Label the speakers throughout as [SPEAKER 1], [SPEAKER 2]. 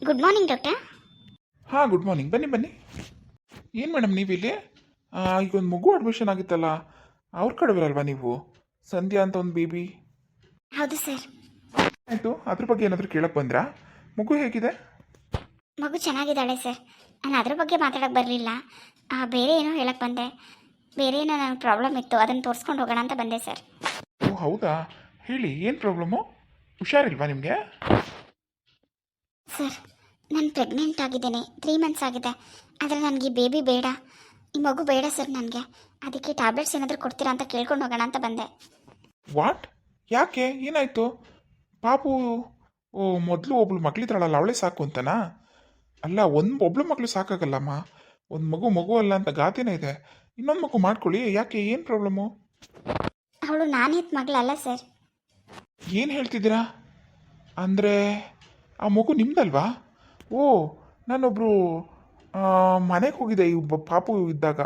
[SPEAKER 1] Good morning doctor.
[SPEAKER 2] ಹಾಂ, good morning. ಬನ್ನಿ ಬನ್ನಿ. ಏನು ಮೇಡಮ್ ನೀವಿಲ್ಲಿ? ಈಗ ಒಂದು ಮಗು ಅಡ್ಮಿಷನ್ ಆಗಿತ್ತಲ್ಲ, ಅವ್ರ ಕಡೆಯವರಲ್ವಾ ನೀವು? ಸಂಧ್ಯಾ ಅಂತ ಒಂದು ಬೇಬಿ.
[SPEAKER 1] ಹೌದು ಸರ್.
[SPEAKER 2] ಆಯಿತು, ಅದ್ರ ಬಗ್ಗೆ ಏನಾದರೂ ಕೇಳಕ್ಕೆ ಬಂದ್ರಾ? ಮಗು ಹೇಗಿದೆ?
[SPEAKER 1] ಮಗು ಚೆನ್ನಾಗಿದ್ದಾಳೆ ಸರ್. ನಾನು ಅದ್ರ ಬಗ್ಗೆ ಮಾತಾಡೋಕ್ಕೆ ಬರಲಿಲ್ಲ. ಬೇರೆ ಏನೋ ಹೇಳಕ್ಕೆ ಬಂದೆ. ಬೇರೆ ಏನೋ ನನಗೆ ಪ್ರಾಬ್ಲಮ್ ಇತ್ತು, ಅದನ್ನು ತೋರಿಸ್ಕೊಂಡು ಹೋಗೋಣ ಅಂತ ಬಂದೆ ಸರ್.
[SPEAKER 2] ಓ ಹೌದಾ, ಹೇಳಿ ಏನು ಪ್ರಾಬ್ಲಮ್ಮು? ಹುಷಾರಿಲ್ವಾ ನಿಮಗೆ?
[SPEAKER 1] ಸರ್, ನಾನು ಪ್ರೆಗ್ನೆಂಟ್ ಆಗಿದ್ದೇನೆ. 3 ಮಂತ್ಸ್ ಆಗಿದೆ. ಆದರೆ ನನಗೆ ಈ ಬೇಬಿ ಬೇಡ, ಈ ಮಗು ಬೇಡ ಸರ್ ನನಗೆ. ಅದಕ್ಕೆ ಟ್ಯಾಬ್ಲೆಟ್ಸ್ ಏನಾದರೂ ಕೊಡ್ತೀರಾ ಅಂತ ಕೇಳ್ಕೊಂಡು ಹೋಗೋಣ ಅಂತ ಬಂದೆ.
[SPEAKER 2] ವಾಟ್? ಯಾಕೆ, ಏನಾಯಿತು? ಪಾಪು ಮೊದಲು ಒಬ್ಳು ಮಗಳಿದ್ದಾಳಲ್ಲ, ಅವಳೇ ಸಾಕು ಅಂತನಾ? ಅಲ್ಲ, ಒಬ್ಳು ಮಗಳು ಸಾಕಾಗಲ್ಲಮ್ಮ. ಒಂದು ಮಗು ಅಲ್ಲ ಅಂತ ಗಾದೆನೇ ಇದೆ. ಇನ್ನೊಂದು ಮಗು ಮಾಡ್ಕೊಳ್ಳಿ, ಯಾಕೆ, ಏನು ಪ್ರಾಬ್ಲಮ್ಮು?
[SPEAKER 1] ಅವಳು ನಾನಿತ್ ಮಗಳಲ್ಲ ಸರ್.
[SPEAKER 2] ಏನು ಹೇಳ್ತಿದ್ದೀರಾ? ಅಂದರೆ ಆ ಮಗು ನಿಮ್ದಲ್ವಾ? ಓ, ನಾನೊಬ್ಬರು ಮನೆಗೆ ಹೋಗಿದ್ದೆ ಈ ಪಾಪು ಇದ್ದಾಗ.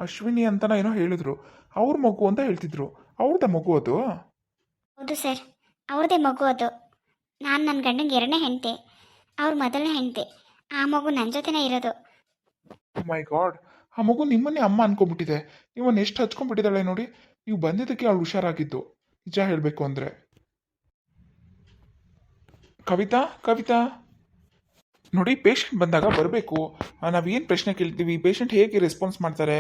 [SPEAKER 2] ಅಶ್ವಿನಿ ಅಂತನ ಏನೋ ಹೇಳಿದ್ರು. ಅವ್ರ ಮಗು ಅಂತ ಹೇಳ್ತಿದ್ರು. ಅವ್ರದ್ದ ಮಗು ಅದು?
[SPEAKER 1] ಹೌದು ಸರ್, ಅವ್ರದ್ದೇ ಮಗು ಅದು. ನಾನು ನನ್ನ ಗಂಡಂಗೆ 2ನೇ ಹೆಂಡತಿ, ಅವ್ರ ಮೊದಲನೇ ಹೆಂಡತಿ. ಆ ಮಗು ನನ್ನ ಜೊತೆನೇ ಇರೋದು.
[SPEAKER 2] ಮೈ ಗಾಡ್, ಆ ಮಗು ನಿಮ್ಮನ್ನೇ ಅಮ್ಮ ಅನ್ಕೊಂಡ್ಬಿಟ್ಟಿದೆ. ನಿಮ್ಮನ್ನು ಎಷ್ಟು ಹಚ್ಕೊಂಡ್ಬಿಟ್ಟಿದ್ದಾಳೆ ನೋಡಿ. ನೀವು ಬಂದಿದ್ದಕ್ಕೆ ಅವಳು ಹುಷಾರಾಗಿದ್ದು, ನಿಜ ಹೇಳಬೇಕು ಅಂದರೆ. ಕವಿತಾ, ಕವಿತಾ ನೋಡಿ, ಪೇಷಂಟ್ ಬಂದಾಗ ಬರಬೇಕು. ನಾವೇನು ಪ್ರಶ್ನೆ ಕೇಳ್ತೀವಿ, ಪೇಷಂಟ್ ಹೇಗೆ ರೆಸ್ಪಾನ್ಸ್ ಮಾಡ್ತಾರೆ,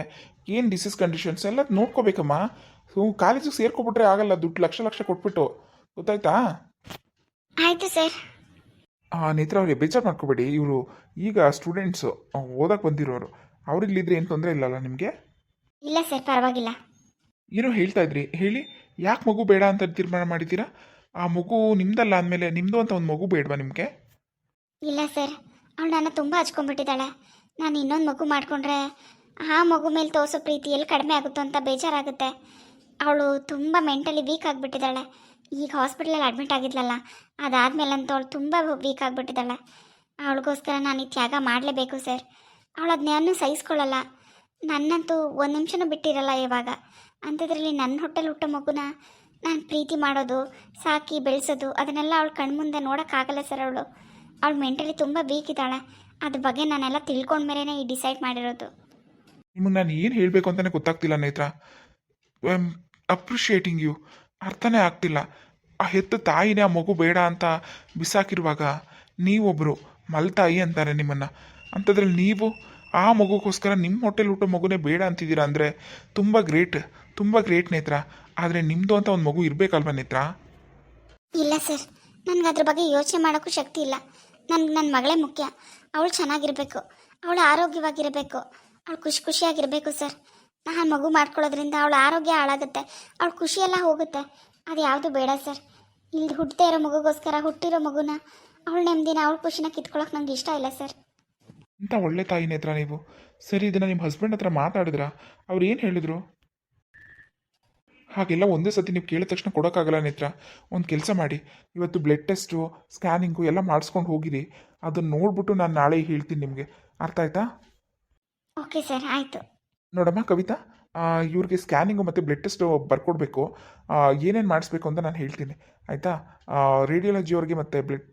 [SPEAKER 2] ಏನು ಡಿಸೀಸ್ ಕಂಡೀಷನ್ಸ್ ಎಲ್ಲ ನೋಡ್ಕೋಬೇಕಮ್ಮ. ಕಾಲೇಜಿಗೆ ಸೇರ್ಕೊಬಿಟ್ರೆ ಆಗಲ್ಲ, ದುಡ್ಡು ಲಕ್ಷ ಲಕ್ಷ ಕೊಟ್ಬಿಟ್ಟು. ಗೊತ್ತಾಯ್ತಾ?
[SPEAKER 1] ಆಯಿತು ಸರ್.
[SPEAKER 2] ನೇತ್ರ ಅವ್ರಿಗೆ ಬೇಜಾರು ಮಾಡ್ಕೋಬೇಡಿ. ಇವರು ಈಗ ಸ್ಟೂಡೆಂಟ್ಸು, ಓದಕ್ಕೆ ಬಂದಿರೋರು. ಅವ್ರಿಲ್ಲಿದ್ರೆ ಏನು ತೊಂದರೆ ಇಲ್ಲಲ್ಲ ನಿಮಗೆ?
[SPEAKER 1] ಇಲ್ಲ ಸರ್, ಪರವಾಗಿಲ್ಲ.
[SPEAKER 2] ಏನೋ ಹೇಳ್ತಾ ಇದ್ರಿ, ಹೇಳಿ. ಯಾಕೆ ಮಗು ಬೇಡ ಅಂತ ತೀರ್ಮಾನ ಮಾಡಿದ್ದೀರಾ? ಆ ಮಗು ನಿಮ್ದಲ್ಲ ಅಂದಮೇಲೆ ನಿಮ್ಮದು ಅಂತ ಒಂದು ಮಗು ಬೇಡವಾ ನಿಮಗೆ?
[SPEAKER 1] ಇಲ್ಲ ಸರ್, ಅವಳು ನನ್ನ ತುಂಬ ಹಚ್ಕೊಂಡ್ಬಿಟ್ಟಿದ್ದಾಳೆ. ನಾನು ಇನ್ನೊಂದು ಮಗು ಮಾಡಿಕೊಂಡ್ರೆ ಆ ಮಗು ಮೇಲೆ ತೋರಿಸೋ ಪ್ರೀತಿ ಎಲ್ಲಿ ಕಡಿಮೆ ಆಗುತ್ತೋ ಅಂತ ಬೇಜಾರಾಗುತ್ತೆ. ಅವಳು ತುಂಬ ಮೆಂಟಲಿ ವೀಕ್ ಆಗಿಬಿಟ್ಟಿದ್ದಾಳೆ. ಈಗ ಹಾಸ್ಪಿಟ್ಲಲ್ಲಿ ಅಡ್ಮಿಟ್ ಆಗಿದ್ಲಲ್ಲ, ಅದಾದಮೇಲಂತೂ ಅವಳು ತುಂಬ ವೀಕ್ ಆಗಿಬಿಟ್ಟಿದ್ದಾಳೆ. ಅವಳಿಗೋಸ್ಕರ ನಾನು ಈ ತ್ಯಾಗ ಮಾಡಲೇಬೇಕು ಸರ್. ಅವಳು ಅದನ್ನೇನು ಸಹಿಸ್ಕೊಳ್ಳಲ್ಲ. ನನ್ನಂತೂ ಒಂದು ನಿಮಿಷನೂ ಬಿಟ್ಟಿರಲ್ಲ ಇವಾಗ. ಅಂಥದ್ರಲ್ಲಿ ನನ್ನ ಹೊಟ್ಟೆಲಿ ಹುಟ್ಟೋ ಮಗುನ ನಾನು ಪ್ರೀತಿ ಮಾಡೋದು, ಸಾಕಿ ಬೆಳೆಸೋದು, ಅದನ್ನೆಲ್ಲ ಅವಳು ಕಣ್ಮುಂದೆ ನೋಡೋಕ್ಕಾಗಲ್ಲ ಸರ್. ಅವಳು ಮೆಂಟಲಿ ತುಂಬ ವೀಕ್ ಇದ್ದಾಳೆ. ಅದ್ರ ಬಗ್ಗೆ ನಾನೆಲ್ಲ ತಿಳ್ಕೊಂಡ್ಮೇಲೆ ಈ ಡಿಸೈಡ್ ಮಾಡಿರೋದು.
[SPEAKER 2] ನಿಮಗೆ ನಾನು ಏನು ಹೇಳಬೇಕು ಅಂತಲೇ ಗೊತ್ತಾಗ್ತಿಲ್ಲ Netra. I am appreciating you. ಅರ್ಥನೇ ಆಗ್ತಿಲ್ಲ. ಆ ಹೆತ್ತ ತಾಯಿನೇ ಆ ಮಗು ಬೇಡ ಅಂತ ಬಿಸಾಕಿರುವಾಗ ನೀವೊಬ್ಬರು ಮಲ್ತಾಯಿ ಅಂತಾರೆ ನಿಮ್ಮನ್ನು. ಅಂಥದ್ರಲ್ಲಿ ನೀವು ಆ ಮಗುಗೋಸ್ಕರ ನಿಮ್ಮ ಹೊಟ್ಟೆಲಿ ಹುಟ್ಟೋ ಮಗುನೇ ಬೇಡ ಅಂತಿದ್ದೀರಾ ಅಂದರೆ ತುಂಬ ಗ್ರೇಟ್ ನೇತ್ರ. ಆದರೆ ನಿಮ್ಮದು ಅಂತ ಒಂದು ಮಗು ಇರಬೇಕಲ್ವ ನೇತ್ರ?
[SPEAKER 1] ಇಲ್ಲ ಸರ್, ನನಗೆ ಅದ್ರ ಬಗ್ಗೆ ಯೋಚನೆ ಮಾಡೋಕ್ಕೂ ಶಕ್ತಿ ಇಲ್ಲ. ನನ್ನ ಮಗಳೇ ಮುಖ್ಯ. ಅವಳು ಚೆನ್ನಾಗಿರಬೇಕು, ಅವಳು ಆರೋಗ್ಯವಾಗಿರಬೇಕು, ಅವಳು ಖುಷಿಯಾಗಿರಬೇಕು ಸರ್. ನಾನು ಮಗು ಮಾಡ್ಕೊಳ್ಳೋದ್ರಿಂದ ಅವಳ ಆರೋಗ್ಯ ಹಾಳಾಗುತ್ತೆ, ಅವಳ ಖುಷಿಯೆಲ್ಲ ಹೋಗುತ್ತೆ. ಅದು ಯಾವುದು ಬೇಡ ಸರ್. ಇಲ್ಲಿ ಹುಟ್ಟದೇ ಇರೋ ಮಗುಗೋಸ್ಕರ ಹುಟ್ಟಿರೋ ಮಗುನ, ಅವಳ ನೆಮ್ಮದಿನ, ಅವಳ ಖುಷಿನ ಕಿತ್ಕೊಳ್ಳೋಕೆ ನನಗೆ ಇಷ್ಟ ಇಲ್ಲ ಸರ್.
[SPEAKER 2] ಇಂಥ ಒಳ್ಳೆ ತಾಯಿ ನೇತ್ರ ನೀವು. ಸರಿ, ಇದನ್ನು ನಿಮ್ಮ ಹಸ್ಬೆಂಡ್ ಹತ್ರ ಮಾತಾಡಿದ್ರಾ? ಅವ್ರು ಏನು ಹೇಳಿದ್ರು? ಹಾಗೆಲ್ಲ ಒಂದೇ ಸತಿ ನೀವು ಕೇಳಿದ ತಕ್ಷಣ ಕೊಡೋಕ್ಕಾಗಲ್ಲ ನೇತ್ರ. ಒಂದು ಕೆಲಸ ಮಾಡಿ, ಇವತ್ತು ಬ್ಲಡ್ ಟೆಸ್ಟು, ಸ್ಕ್ಯಾನಿಂಗು ಎಲ್ಲ ಮಾಡಿಸ್ಕೊಂಡು ಹೋಗಿರಿ. ಅದನ್ನು ನೋಡ್ಬಿಟ್ಟು ನಾನು ನಾಳೆ ಹೇಳ್ತೀನಿ ನಿಮಗೆ. ಅರ್ಥ ಆಯ್ತಾ?
[SPEAKER 1] ಓಕೆ ಸರ್, ಆಯಿತು.
[SPEAKER 2] ನೋಡಮ್ಮ ಕವಿತಾ, ಇವ್ರಿಗೆ ಸ್ಕ್ಯಾನಿಂಗು ಮತ್ತು ಬ್ಲಡ್ ಟೆಸ್ಟು ಬರ್ಕೊಡ್ಬೇಕು. ಏನೇನು ಮಾಡಿಸ್ಬೇಕು ಅಂತ ನಾನು ಹೇಳ್ತೀನಿ, ಆಯಿತಾ? ರೇಡಿಯಾಲಜಿ ಅವ್ರಿಗೆ ಮತ್ತು ಬ್ಲಡ್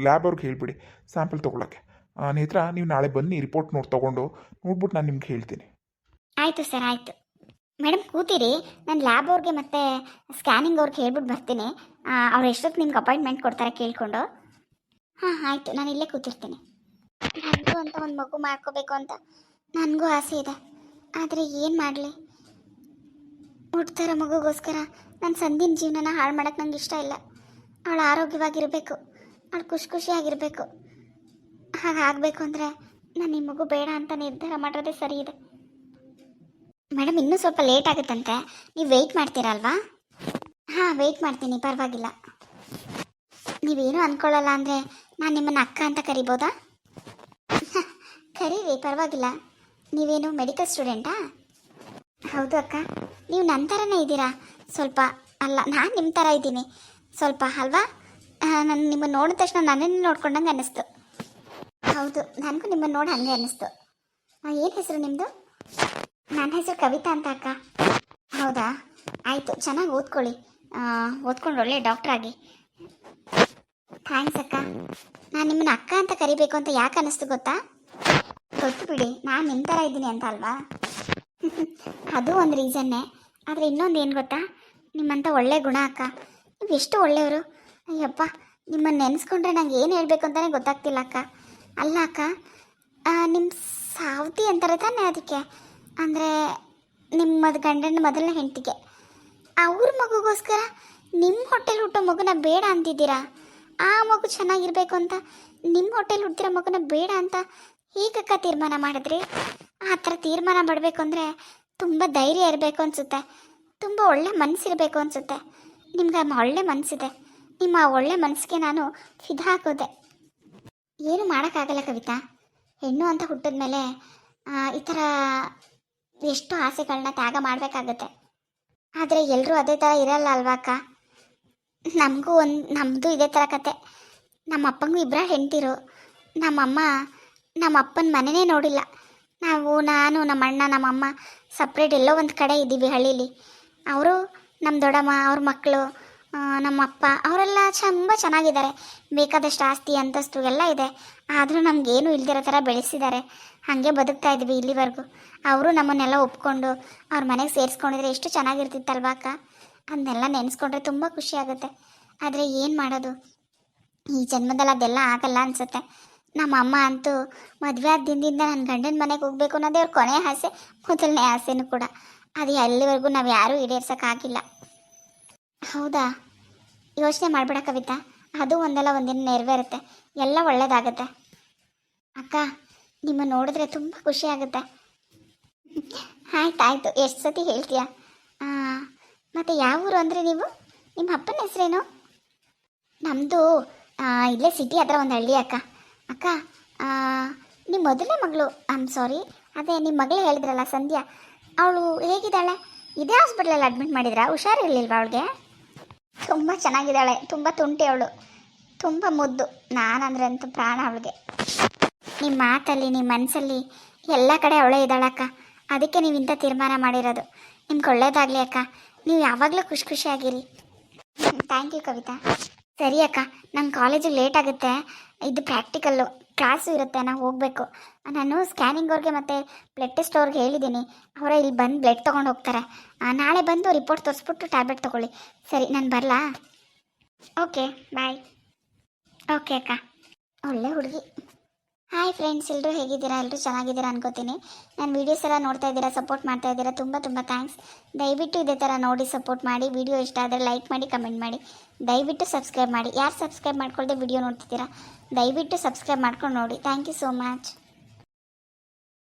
[SPEAKER 2] ಲ್ಯಾಬ್ ಅವ್ರಿಗೆ ಹೇಳಿಬಿಡಿ ಸ್ಯಾಂಪಲ್ ತೊಗೊಳಕ್ಕೆ. ನೇತ್ರ, ನೀವು ನಾಳೆ ಬನ್ನಿ, ರಿಪೋರ್ಟ್ ನೋಡ್ಬಿಟ್ಟು ನಾನು ನಿಮ್ಗೆ ಹೇಳ್ತೀನಿ.
[SPEAKER 1] ಆಯಿತು ಸರ್, ಆಯಿತು. ಮೇಡಮ್ ಕೂತೀರಿ, ನಾನು ಲ್ಯಾಬ್ ಅವ್ರಿಗೆ ಮತ್ತು ಸ್ಕ್ಯಾನಿಂಗ್ ಅವ್ರಿಗೆ ಹೇಳ್ಬಿಟ್ಟು ಬರ್ತೀನಿ. ಅವ್ರು ಎಷ್ಟೊತ್ತು ನಿಮ್ಗೆ ಅಪಾಯಿಂಟ್ಮೆಂಟ್ ಕೊಡ್ತಾರೆ ಕೇಳಿಕೊಂಡು. ಹಾಂ ಆಯಿತು, ನಾನು ಇಲ್ಲೇ ಕೂತಿರ್ತೀನಿ. ನನಗೂ ಅಂತ ಒಂದು ಮಗು ಮಾಡ್ಕೋಬೇಕು ಅಂತ ನನಗೂ ಆಸೆ ಇದೆ. ಆದರೆ ಏನು ಮಾಡಲಿ, ಹುಡ್ತಾರೋ ಮಗುಗೋಸ್ಕರ ನನ್ನ ಸಂಧಿನ ಜೀವನನ ಹಾಳು ಮಾಡೋಕ್ಕೆ ನಂಗೆ ಇಷ್ಟ ಇಲ್ಲ. ಅವಳು ಆರೋಗ್ಯವಾಗಿರಬೇಕು, ಅವಳು ಖುಷಿಯಾಗಿರಬೇಕು. ಹಾಗಾಗಬೇಕು ಅಂದರೆ ನಾನು ಈ ಮಗು ಬೇಡ ಅಂತ ನಿರ್ಧಾರ ಮಾಡೋದೇ ಸರಿ ಇದೆ. ಮೇಡಮ್, ಇನ್ನೂ ಸ್ವಲ್ಪ ಲೇಟ್ ಆಗುತ್ತಂತೆ, ನೀವು ವೆಯ್ಟ್ ಮಾಡ್ತೀರಾ ಅಲ್ವಾ? ಹಾಂ, ವೆಯ್ಟ್ ಮಾಡ್ತೀನಿ, ಪರವಾಗಿಲ್ಲ. ನೀವೇನು ಅಂದ್ಕೊಳ್ಳಲ್ಲ ಅಂದರೆ ನಾನು ನಿಮ್ಮನ್ನು ಅಕ್ಕ ಅಂತ ಕರಿಬೋದಾ? ಕರೀರಿ, ಪರವಾಗಿಲ್ಲ. ನೀವೇನು ಮೆಡಿಕಲ್ ಸ್ಟೂಡೆಂಟಾ? ಹೌದು ಅಕ್ಕ. ನೀವು ನನ್ನ ಥರನೇ ಇದ್ದೀರಾ ಸ್ವಲ್ಪ. ಅಲ್ಲ, ನಾನು ನಿಮ್ಮ ಥರ ಇದ್ದೀನಿ ಸ್ವಲ್ಪ ಅಲ್ವಾ? ನಾನು ನಿಮ್ಮನ್ನು ನೋಡಿದ ತಕ್ಷಣ ನನ್ನನ್ನು ನೋಡ್ಕೊಂಡಂಗೆ ಅನ್ನಿಸ್ತು. ಹೌದು, ನನಗೂ ನಿಮ್ಮನ್ನು ನೋಡಿ ಹಂಗೆ ಅನ್ನಿಸ್ತು. ಏನು ಹೆಸರು ನಿಮ್ಮದು? ನನ್ನ ಹೆಸರು ಕವಿತಾ ಅಂತ ಅಕ್ಕ. ಹೌದಾ, ಆಯಿತು. ಚೆನ್ನಾಗಿ ಓದ್ಕೊಳ್ಳಿ, ಓದ್ಕೊಂಡು ಒಳ್ಳೆ ಡಾಕ್ಟ್ರಾಗಿ. ಥ್ಯಾಂಕ್ಸ್ ಅಕ್ಕ. ನಾನು ನಿಮ್ಮನ್ನ ಅಕ್ಕ ಅಂತ ಕರಿಬೇಕು ಅಂತ ಯಾಕೆ ಅನ್ನಿಸ್ತು ಗೊತ್ತಾ? ಗೊತ್ತು ಬಿಡಿ, ನಾನು ನಿಮ್ಮ ಥರ ಇದ್ದೀನಿ ಅಂತ ಅಲ್ವಾ. ಅದು ಒಂದು ರೀಸನ್ನೇ. ಆದರೆ ಇನ್ನೊಂದು ಏನು ಗೊತ್ತಾ, ನಿಮ್ಮಂಥ ಒಳ್ಳೆ ಗುಣ ಅಕ್ಕ. ನೀವು ಎಷ್ಟು ಒಳ್ಳೆಯವರು. ಅಯ್ಯಪ್ಪ, ನಿಮ್ಮನ್ನು ನೆನೆಸ್ಕೊಂಡ್ರೆ ನಂಗೆ ಏನು ಹೇಳಬೇಕು ಅಂತಲೇ ಗೊತ್ತಾಗ್ತಿಲ್ಲ ಅಕ್ಕ. ಅಲ್ಲ ಅಕ್ಕ, ನಿಮ್ಮ ಸಾವತಿ ಅಂತಾರೆ ತಾನೇ ಅದಕ್ಕೆ, ಅಂದರೆ ನಿಮ್ಮ ಗಂಡನ ಮೊದಲನೇ ಹೆಂಡತಿಗೆ, ಅವ್ರ ಮಗುಗೋಸ್ಕರ ನಿಮ್ಮ ಹೊಟ್ಟೆಲಿ ಹುಟ್ಟೋ ಮಗುನ ಬೇಡ ಅಂತಿದ್ದೀರಾ. ಆ ಮಗು ಚೆನ್ನಾಗಿರ್ಬೇಕು ಅಂತ ನಿಮ್ಮ ಹೊಟ್ಟೆಲಿ ಹುಟ್ಟಿರೋ ಮಗುನ ಬೇಡ ಅಂತ ಹೀಗಕ್ಕ ತೀರ್ಮಾನ ಮಾಡಿದ್ರಿ? ಆ ಥರ ತೀರ್ಮಾನ ಮಾಡಬೇಕು ಅಂದರೆ ತುಂಬ ಧೈರ್ಯ ಇರಬೇಕು ಅನಿಸುತ್ತೆ, ತುಂಬ ಒಳ್ಳೆ ಮನಸ್ಸಿರಬೇಕು ಅನಿಸುತ್ತೆ. ನಿಮ್ಗೆ ಒಳ್ಳೆ ಮನಸ್ಸಿದೆ. ನಿಮ್ಮ ಆ ಒಳ್ಳೆ ಮನಸ್ಸಿಗೆ ನಾನು ಫಿದಾ ಹಾಕೋದೆ. ಏನು ಮಾಡೋಕ್ಕಾಗಲ್ಲ ಕವಿತಾ. ಹೆಣ್ಣು ಅಂತ ಹುಟ್ಟಿದ್ಮೇಲೆ ಈ ಥರ ಎಷ್ಟು ಆಸೆಗಳನ್ನ ತ್ಯಾಗ ಮಾಡಬೇಕಾಗತ್ತೆ. ಆದರೆ ಎಲ್ಲರೂ ಅದೇ ಥರ ಇರಲ್ಲ ಅಲ್ವಾ ಅಕ್ಕ? ನಮ್ಮದು ಇದೇ ಥರ ಕತೆ. ನಮ್ಮ ಅಪ್ಪಂಗೂ ಇಬ್ಬರ ಹೆಂಡ್ತಿರು. ನಮ್ಮಮ್ಮ ನಮ್ಮ ಅಪ್ಪನ ಮನೆಯೇ ನೋಡಿಲ್ಲ. ನಾನು ನಮ್ಮ ಅಣ್ಣ ನಮ್ಮಮ್ಮ ಸಪ್ರೇಟ್ ಎಲ್ಲೋ ಒಂದು ಕಡೆ ಇದ್ದೀವಿ ಹಳ್ಳೀಲಿ. ಅವರು ನಮ್ಮ ದೊಡ್ಡಮ್ಮ, ಅವ್ರ ಮಕ್ಕಳು, ನಮ್ಮ ಅಪ್ಪ ಅವರೆಲ್ಲ ತುಂಬ ಚೆನ್ನಾಗಿದ್ದಾರೆ. ಬೇಕಾದಷ್ಟು ಆಸ್ತಿ ಅಂತಸ್ತು ಎಲ್ಲ ಇದೆ. ಆದರೂ ನಮಗೇನು ಇಲ್ದಿರೋ ಥರ ಬೆಳೆಸಿದ್ದಾರೆ. ಹಾಗೆ ಬದುಕ್ತಾ ಇದ್ವಿ ಇಲ್ಲಿವರೆಗೂ. ಅವರು ನಮ್ಮನ್ನೆಲ್ಲ ಒಪ್ಕೊಂಡು ಅವ್ರ ಮನೆಗೆ ಸೇರಿಸ್ಕೊಂಡಿದ್ರೆ ಎಷ್ಟು ಚೆನ್ನಾಗಿರ್ತಿತ್ತಲ್ವಾ ಅಕ್ಕ? ಅದನ್ನೆಲ್ಲ ನೆನೆಸ್ಕೊಂಡ್ರೆ ತುಂಬ ಖುಷಿ ಆಗುತ್ತೆ. ಆದರೆ ಏನು ಮಾಡೋದು, ಈ ಜನ್ಮದಲ್ಲಿ ಅದೆಲ್ಲ ಆಗಲ್ಲ ಅನಿಸುತ್ತೆ. ನಮ್ಮ ಅಮ್ಮ ಅಂತೂ ಮದುವೆ ಆದ ದಿನದಿಂದ ನನ್ನ ಗಂಡನ ಮನೆಗೆ ಹೋಗಬೇಕು ಅನ್ನೋದೇ ಅವ್ರ ಕೊನೆಯ ಆಸೆ, ಮೊದಲನೇ ಆಸೆನೂ ಕೂಡ. ಅದು ಎಲ್ಲಿವರೆಗೂ ನಾವು ಯಾರೂ ಈಡೇರ್ಸೋಕ್ಕಾಗಿಲ್ಲ. ಹೌದಾ? ಯೋಚನೆ ಮಾಡಬೇಡ ಕವಿತಾ, ಅದು ಒಂದಲ್ಲ ಒಂದಿನ ನೆರವೇರುತ್ತೆ, ಎಲ್ಲ ಒಳ್ಳೇದಾಗುತ್ತೆ. ಅಕ್ಕ, ನಿಮ್ಮ ನೋಡಿದ್ರೆ ತುಂಬ ಖುಷಿ ಆಗುತ್ತೆ. ಆಯ್ತಾಯ್ತು, ಎಷ್ಟು ಸತಿ ಹೇಳ್ತೀಯ. ಮತ್ತು ಯಾವ ಊರು ಅಂದರೆ ನೀವು? ನಿಮ್ಮ ಅಪ್ಪನ ಹೆಸರೇನು? ನಮ್ಮದು ಇಲ್ಲೇ ಸಿಟಿ ಹತ್ರ ಒಂದು ಹಳ್ಳಿ ಅಕ್ಕ. ಅಕ್ಕ, ನಿಮ್ಮ ಮೊದಲನೇ ಮಗಳು, ಸಾರಿ, ಅದೇ ನಿಮ್ಮ ಮಗಳು ಹೇಳಿದ್ರಲ್ಲ ಸಂಧ್ಯಾ, ಅವಳು ಹೇಗಿದ್ದಾಳೆ? ಇದೇ ಹಾಸ್ಪಿಟ್ಲಲ್ಲಿ ಅಡ್ಮಿಟ್ ಮಾಡಿದ್ರಾ? ಹುಷಾರಿರಲಿಲ್ವಾ ಅವಳಿಗೆ? ತುಂಬ ಚೆನ್ನಾಗಿದ್ದಾಳೆ, ತುಂಬ ತುಂಟಿ ಅವಳು, ತುಂಬ ಮುದ್ದು. ನಾನಂದ್ರೆ ಅಂತೂ ಪ್ರಾಣ ಅವಳಿಗೆ. ನಿಮ್ಮ ಮಾತಲ್ಲಿ, ನಿಮ್ಮ ಮನಸ್ಸಲ್ಲಿ ಎಲ್ಲ ಕಡೆ ಅವಳೇ ಇದ್ದಾಳಕ್ಕ. ಅದಕ್ಕೆ ನೀವು ಇಂಥ ತೀರ್ಮಾನ ಮಾಡಿರೋದು. ನಿಮ್ಗೆ ಒಳ್ಳೇದಾಗಲಿ ಅಕ್ಕ. ನೀವು ಯಾವಾಗಲೂ ಖುಷಿ ಖುಷಿಯಾಗಿರಿ. Thank you Kavita. ಸರಿ ಅಕ್ಕ, ನಂಗೆ ಕಾಲೇಜಿಗೆ ಲೇಟ್ ಆಗುತ್ತೆ. ಇದು ಪ್ರಾಕ್ಟಿಕಲ್ಲು ಕ್ಲಾಸು ಇರುತ್ತೆ, ನಾವು ಹೋಗಬೇಕು. ನಾನು ಸ್ಕ್ಯಾನಿಂಗ್ ಅವ್ರಿಗೆ ಮತ್ತು ಬ್ಲಡ್ ಟೆಸ್ಟ್ ಅವ್ರಿಗೆ ಹೇಳಿದ್ದೀನಿ. ಅವರೇ ಇಲ್ಲಿ ಬಂದು ಬ್ಲಡ್ ತೊಗೊಂಡು ಹೋಗ್ತಾರೆ. ನಾಳೆ ಬಂದು ರಿಪೋರ್ಟ್ ತೋರಿಸ್ಬಿಟ್ಟು ಟ್ಯಾಬ್ಲೆಟ್ ತೊಗೊಳ್ಳಿ. ಸರಿ, ನಾನು ಬರಲಾ? ಓಕೆ, ಬಾಯ್. ಓಕೆ ಅಕ್ಕ. ಒಳ್ಳೆ ಹುಡುಗಿ. ಹಾಯ್ ಫ್ರೆಂಡ್ಸ್, ಎಲ್ಲರೂ ಹೇಗಿದ್ದೀರಾ? ಎಲ್ಲರೂ ಚೆನ್ನಾಗಿದ್ದೀರಾ ಅನ್ಕೋತೀನಿ. ನಾನು ವೀಡಿಯೋಸ್ ಎಲ್ಲ ನೋಡ್ತಾ ಇದ್ದೀರಾ, ಸಪೋರ್ಟ್ ಮಾಡ್ತಾ ಇದ್ದೀರಾ, ತುಂಬ ತುಂಬ ಥ್ಯಾಂಕ್ಸ್. ದಯವಿಟ್ಟು ಇದೇ ಥರ ನೋಡಿ ಸಪೋರ್ಟ್ ಮಾಡಿ. ವಿಡಿಯೋ ಇಷ್ಟ ಆದರೆ ಲೈಕ್ ಮಾಡಿ, ಕಮೆಂಟ್ ಮಾಡಿ. ದಯವಿಟ್ಟು ಸಬ್ಸ್ಕ್ರೈಬ್ ಮಾಡಿ. ಯಾರು ಸಬ್ಸ್ಕ್ರೈಬ್ ಮಾಡ್ಕೊಳ್ದೆ ವಿಡಿಯೋ ನೋಡ್ತಿದ್ದೀರಾ, ದಯವಿಟ್ಟು ಸಬ್ಸ್ಕ್ರೈಬ್ ಮಾಡ್ಕೊಂಡು ನೋಡಿ. Thank you so much.